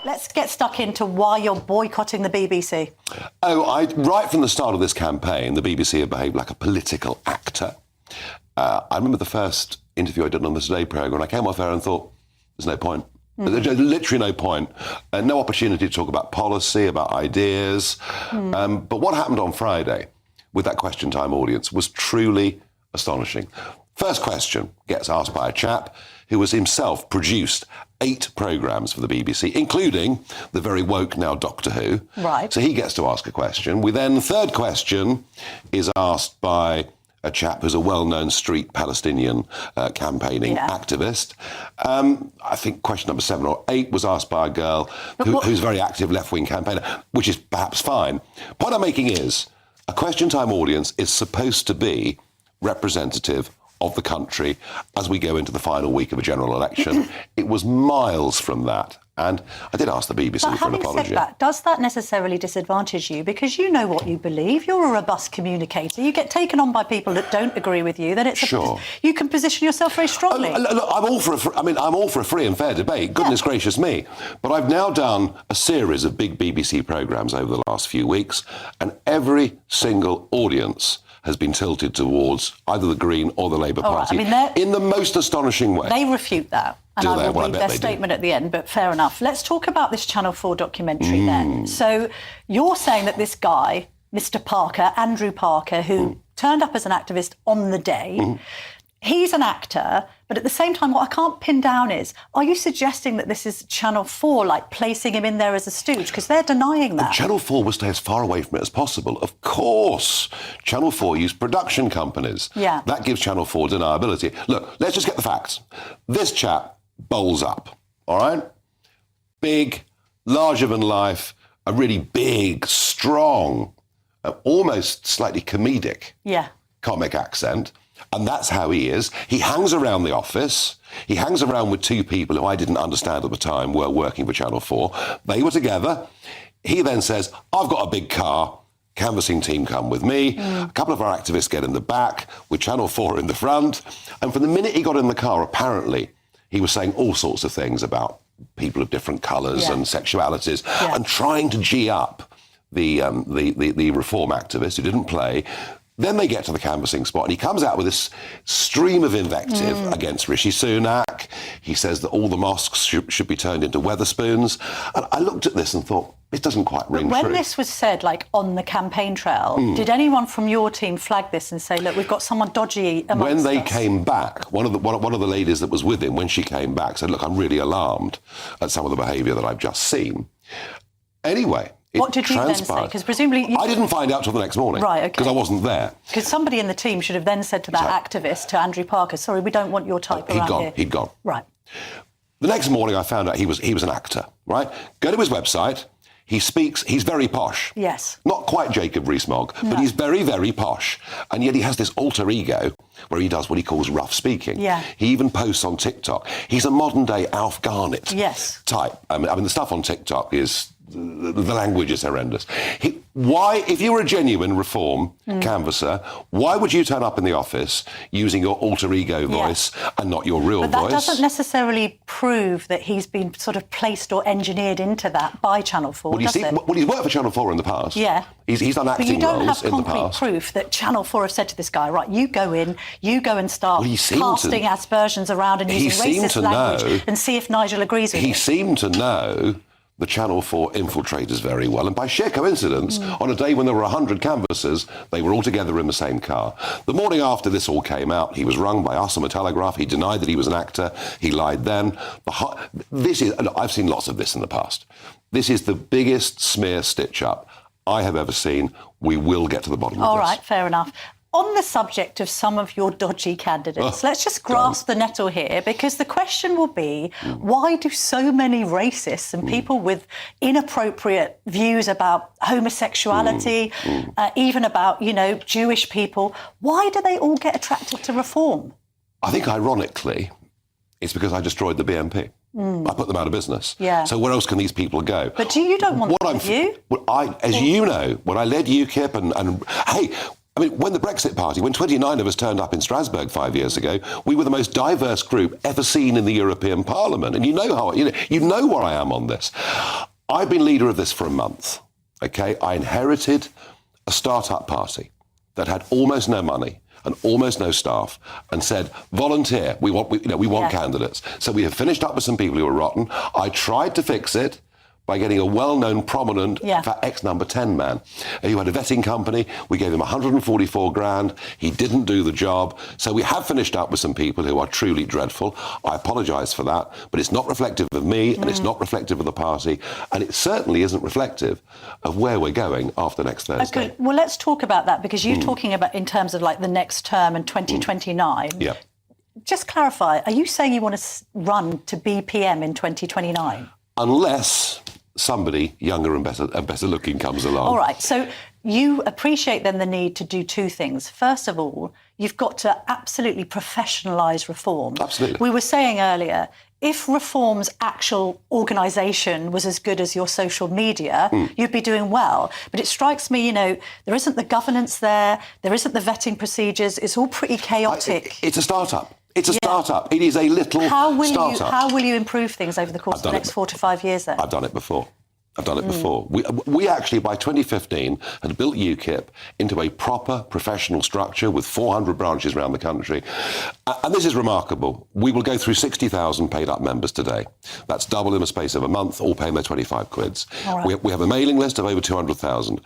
Let's get stuck into why you're boycotting the BBC. Right from the start of this campaign, the BBC have behaved like a political actor. I remember the first interview I did on the Today programme, and I came off there and thought, there's no point. There's literally no point. No opportunity to talk about policy, about ideas. But what happened on Friday with that Question Time audience was truly astonishing. First question gets asked by a chap who has himself produced 8 programmes for the BBC, including the very woke now Doctor Who. Right. So he gets to ask a question. Third question is asked by a chap who's a well-known street Palestinian campaigning activist. I think question number 7 or 8 was asked by a girl who's a very active left-wing campaigner, which is perhaps fine. Point I'm making is a Question Time audience is supposed to be representative of the country as we go into the final week of a general election. It was miles from that. And I did ask the BBC for an apology. Having said that, does that necessarily disadvantage you? Because you know what you believe. You're a robust communicator. You get taken on by people that don't agree with you. Then it's you can position yourself very strongly. Look, I'm all for a free and fair debate. Goodness gracious me! But I've now done a series of big BBC programmes over the last few weeks, and every single audience has been tilted towards either the Green or the Labour Party in the most astonishing way. They refute that. And I will read their statement at the end, but fair enough. Let's talk about this Channel 4 documentary then. So you're saying that this guy, Mr. Parker, Andrew Parker, who turned up as an activist on the day, he's an actor, but at the same time, what I can't pin down is, are you suggesting that this is Channel 4, like placing him in there as a stooge? Because they're denying that. Channel 4 will stay as far away from it as possible. Of course. Channel 4 use production companies. Yeah. That gives Channel 4 deniability. Look, let's just get the facts. This chap bowls up, all right? Big, larger than life, a really big, strong, almost slightly comedic comic accent. And that's how he is. He hangs around the office. He hangs around with 2 people who I didn't understand at the time were working for Channel 4. They were together. He then says, I've got a big car. Canvassing team come with me. A couple of our activists get in the back with Channel 4 in the front. And from the minute he got in the car, apparently, he was saying all sorts of things about people of different colours and sexualities and trying to G up the reform activist who didn't play. Then they get to the canvassing spot and he comes out with this stream of invective against Rishi Sunak. He says that all the mosques should be turned into Wetherspoons. And I looked at this and thought, it doesn't quite ring true. When this was said, like, on the campaign trail, did anyone from your team flag this and say, look, we've got someone dodgy amongst When they us? came back, one of the ladies that was with him, when she came back, said, look, I'm really alarmed at some of the behaviour that I've just seen. Anyway, what did you then say? Because presumably I didn't find out till the next morning. Right, okay. Because I wasn't there. Because somebody in the team should have then said to that activist, to Andrew Parker, sorry, we don't want your type around here. He'd gone. Right. The next morning I found out he was an actor, right? Go to his website. He speaks, he's very posh. Yes. Not quite Jacob Rees-Mogg, but he's very, very posh. And yet he has this alter ego where he does what he calls rough speaking. Yeah. He even posts on TikTok. He's a modern-day Alf Garnett type. I mean, the stuff on TikTok is... The language is horrendous. Why, if you were a genuine reform canvasser, why would you turn up in the office using your alter ego voice and not your real voice? But that doesn't necessarily prove that he's been sort of placed or engineered into that by Channel 4, does it? Well, he's worked for Channel 4 in the past. Yeah. He's done acting roles in the past. But you don't have concrete proof that Channel 4 have said to this guy, right, you go in, you go and start casting aspersions around and using racist language and see if Nigel agrees with it. He seemed to know the Channel 4 infiltrators very well. And by sheer coincidence, on a day when there were 100 canvassers, they were all together in the same car. The morning after this all came out, he was rung by us on the Telegraph. He denied that he was an actor. He lied then. I've seen lots of this in the past. This is the biggest smear stitch-up I have ever seen. We will get to the bottom of this. All right, fair enough. On the subject of some of your dodgy candidates, let's just grasp the nettle here, because the question will be, why do so many racists and people with inappropriate views about homosexuality, even about, Jewish people, why do they all get attracted to reform? I think, ironically, it's because I destroyed the BNP. I put them out of business. Yeah. So where else can these people go? But you don't want them, do you? As you know, when I led UKIP and hey, I mean, when the Brexit Party, when 29 of us turned up in Strasbourg 5 years ago, we were the most diverse group ever seen in the European Parliament. And you know where I am on this. I've been leader of this for a month. Okay, I inherited a start-up party that had almost no money and almost no staff, and said, volunteer. We want candidates. So we have finished up with some people who were rotten. I tried to fix it by getting a well-known, prominent, ex-number 10 man who had a vetting company. We gave him 144 grand. He didn't do the job. So we have finished up with some people who are truly dreadful. I apologise for that, but it's not reflective of me and it's not reflective of the party, and it certainly isn't reflective of where we're going after next Thursday. Okay, well, let's talk about that, because you're talking about in terms of like the next term and 2029. Yeah. Just clarify, are you saying you want to run to be PM in 2029? Unless somebody younger and better looking comes along. All right. So you appreciate then the need to do two things. First of all, you've got to absolutely professionalise reform. Absolutely. We were saying earlier, if Reform's actual organisation was as good as your social media, you'd be doing well. But it strikes me, there isn't the governance there isn't the vetting procedures. It's all pretty chaotic. It's a start-up. It's a start-up. It is a little start-up. How will you improve things over the course of the next 4 to 5 years then? I've done it before. We actually, by 2015, had built UKIP into a proper professional structure with 400 branches around the country. And this is remarkable. We will go through 60,000 paid-up members today. That's double in the space of a month, all paying their 25 quids. Right. We have a mailing list of over 200,000.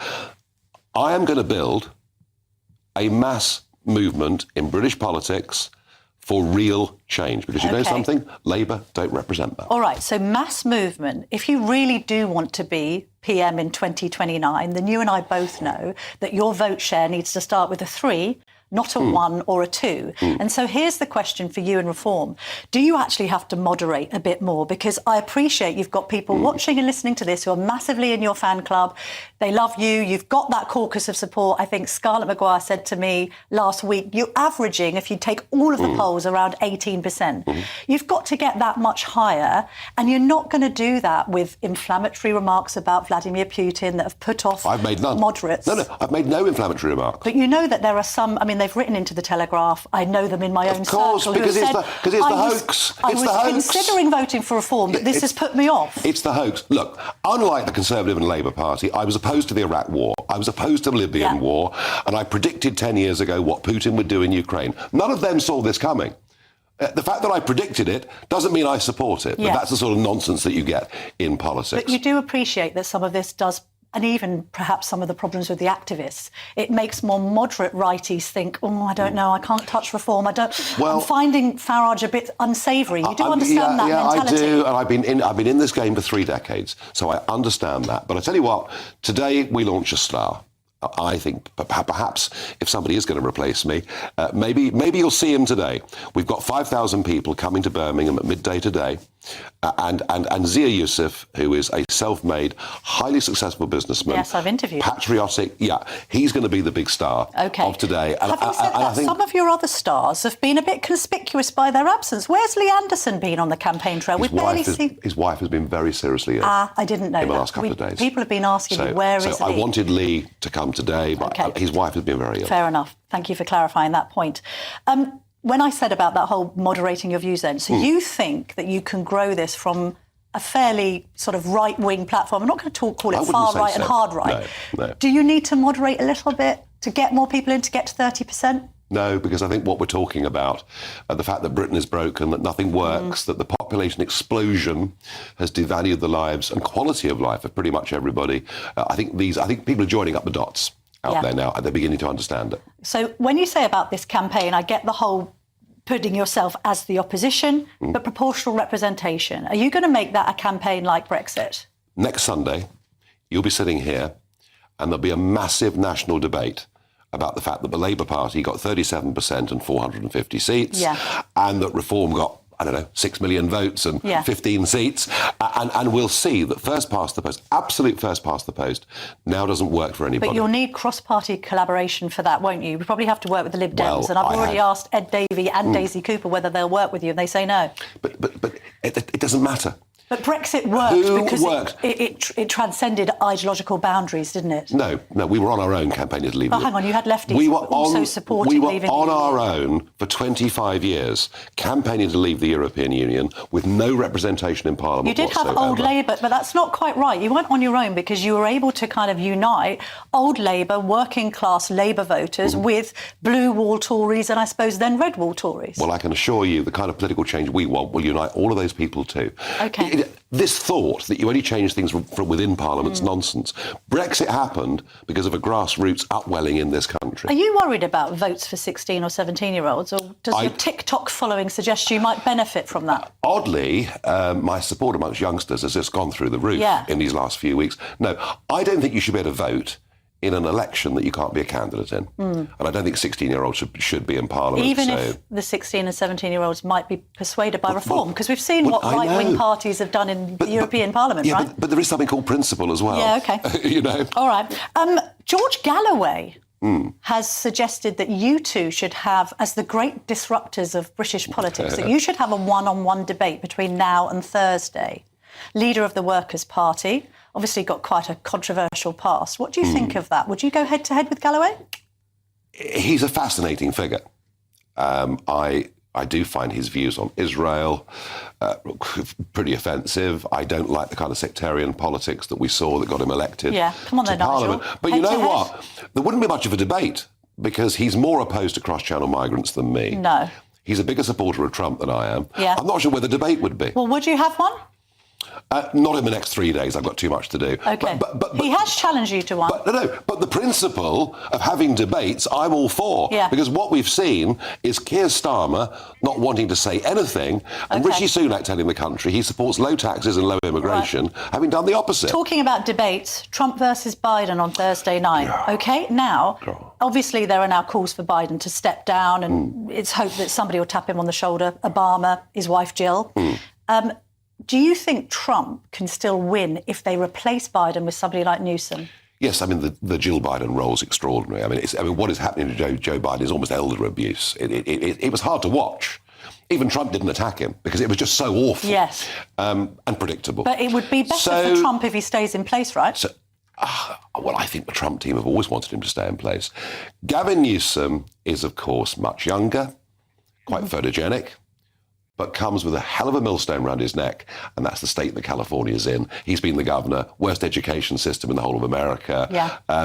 I am going to build a mass movement in British politics for real change, because you know something? Labour don't represent that. All right, so mass movement, if you really do want to be PM in 2029, then you and I both know that your vote share needs to start with a 3, not a 1 or a 2. And so here's the question for you in Reform. Do you actually have to moderate a bit more? Because I appreciate you've got people watching and listening to this who are massively in your fan club. They love you. You've got that caucus of support. I think Scarlett Maguire said to me last week, you're averaging, if you take all of the polls, around 18%. You've got to get that much higher, and you're not going to do that with inflammatory remarks about Vladimir Putin that have put off I've made none. moderates. No, I've made no inflammatory remarks. But you know that there are some, they've written into the Telegraph. I know them in my own circle. Of course, because it's the hoax. I was considering voting for Reform, but this has put me off. It's the hoax. Look, unlike the Conservative and Labour Party, I was opposed to the Iraq War. I was opposed to the Libyan War. And I predicted 10 years ago what Putin would do in Ukraine. None of them saw this coming. The fact that I predicted it doesn't mean I support it. But that's the sort of nonsense that you get in politics. But you do appreciate that some of this does, and even perhaps some of the problems with the activists, it makes more moderate righties think, I don't know, I can't touch Reform. I'm finding Farage a bit unsavoury. You do understand that mentality? I do, and I've been in this game for 3 decades, so I understand that. But I tell you what, today we launch a star. I think perhaps if somebody is going to replace me, maybe you'll see him today. We've got 5,000 people coming to Birmingham at midday today. And Zia Yusuf, who is a self-made, highly successful businessman. Yes, I've interviewed him. Patriotic, he's going to be the big star of today. And having said that, I think some of your other stars have been a bit conspicuous by their absence. Where's Lee Anderson been on the campaign trail? We've barely seen... His wife has been very seriously ill. I didn't know in the that. last couple of days. People have been asking me, where is Lee? I wanted Lee to come today, but his wife has been very ill. Fair enough. Thank you for clarifying that point. When I said about that whole moderating your views then, so you think that you can grow this from a fairly sort of right-wing platform? I'm not going to call it far right and hard right. No. Do you need to moderate a little bit to get more people in, to get to 30%? No, because I think what we're talking about, the fact that Britain is broken, that nothing works, that the population explosion has devalued the lives and quality of life of pretty much everybody. I think people are joining up the dots out there now, and they're beginning to understand it. So when you say about this campaign, I get the whole putting yourself as the opposition, but proportional representation. Are you going to make that a campaign like Brexit? Next Sunday, you'll be sitting here and there'll be a massive national debate about the fact that the Labour Party got 37% and 450 seats, and that Reform got, 6 million votes and 15 seats. And we'll see that first past the post, absolute first past the post, now doesn't work for anybody. But you'll need cross-party collaboration for that, won't you? You probably have to work with the Lib Dems. And I've already asked Ed Davey and Daisy Cooper whether they'll work with you, and they say no. But it doesn't matter. But Brexit worked because it transcended ideological boundaries, didn't it? No, we were on our own campaigning to leave. But hang on, you had lefties also supporting leaving the EU. We were on our own for 25 years, campaigning to leave the European Union with no representation in Parliament. You did have old Labour, but that's not quite right. You weren't on your own because you were able to kind of unite old Labour, working class Labour voters with blue wall Tories and I suppose then red wall Tories. Well, I can assure you the kind of political change we want will unite all of those people too. OK. This thought that you only change things from within Parliament's nonsense. Brexit happened because of a grassroots upwelling in this country. Are you worried about votes for 16 or 17-year-olds, or does your TikTok following suggest you might benefit from that? Oddly, my support amongst youngsters has just gone through the roof in these last few weeks. No, I don't think you should be able to vote in an election that you can't be a candidate in. And I don't think 16-year-olds should be in Parliament. Even if the 16 and 17-year-olds might be persuaded by reform, because we've seen what right-wing parties have done in the European Parliament, right? But there is something called principle as well. Yeah, OK. You know? All right. George Galloway has suggested that you two should have, as the great disruptors of British politics, that you should have a one-on-one debate between now and Thursday. Leader of the Workers' Party, obviously got quite a controversial past. What do you think of that? Would you go head-to-head with Galloway? He's a fascinating figure. I do find his views on Israel pretty offensive. I don't like the kind of sectarian politics that we saw that got him elected to Parliament. Nigel. But you know what? There wouldn't be much of a debate because he's more opposed to cross-channel migrants than me. No. He's a bigger supporter of Trump than I am. Yeah. I'm not sure where the debate would be. Well, would you have one? Not in the next 3 days. I've got too much to do. OK. But he has challenged you to one. But the principle of having debates, I'm all for. Yeah. Because what we've seen is Keir Starmer not wanting to say anything and Rishi Sunak telling the country he supports low taxes and low immigration, having done the opposite. Talking about debates, Trump versus Biden on Thursday night. OK, now, obviously there are now calls for Biden to step down and it's hoped that somebody will tap him on the shoulder. Obama, his wife Jill. Do you think Trump can still win if they replace Biden with somebody like Newsom? Yes, I mean, the Jill Biden role is extraordinary. I mean, what is happening to Joe Biden is almost elder abuse. It was hard to watch. Even Trump didn't attack him because it was just so awful and predictable. But it would be better for Trump if he stays in place, right? Well, I think the Trump team have always wanted him to stay in place. Gavin Newsom is, of course, much younger, quite photogenic, but comes with a hell of a millstone around his neck, and that's the state that California's in. He's been the governor, worst education system in the whole of America.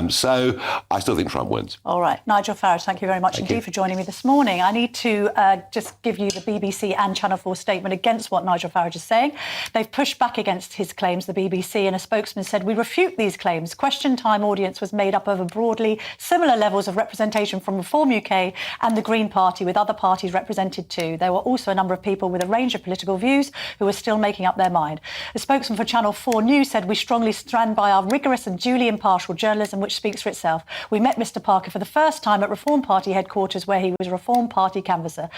So I still think Trump wins. All right. Nigel Farage, thank you very much indeed for joining me this morning. I need to just give you the BBC and Channel 4 statement against what Nigel Farage is saying. They've pushed back against his claims, the BBC, and a spokesman said, "We refute these claims. Question Time audience was made up of a broadly similar levels of representation from Reform UK and the Green Party, with other parties represented too. There were also a number of people with a range of political views who are still making up their mind." The spokesman for Channel 4 News said, "We strongly stand by our rigorous and duly impartial journalism, which speaks for itself. We met Mr Parker for the first time at Reform Party headquarters, where he was a Reform Party canvasser.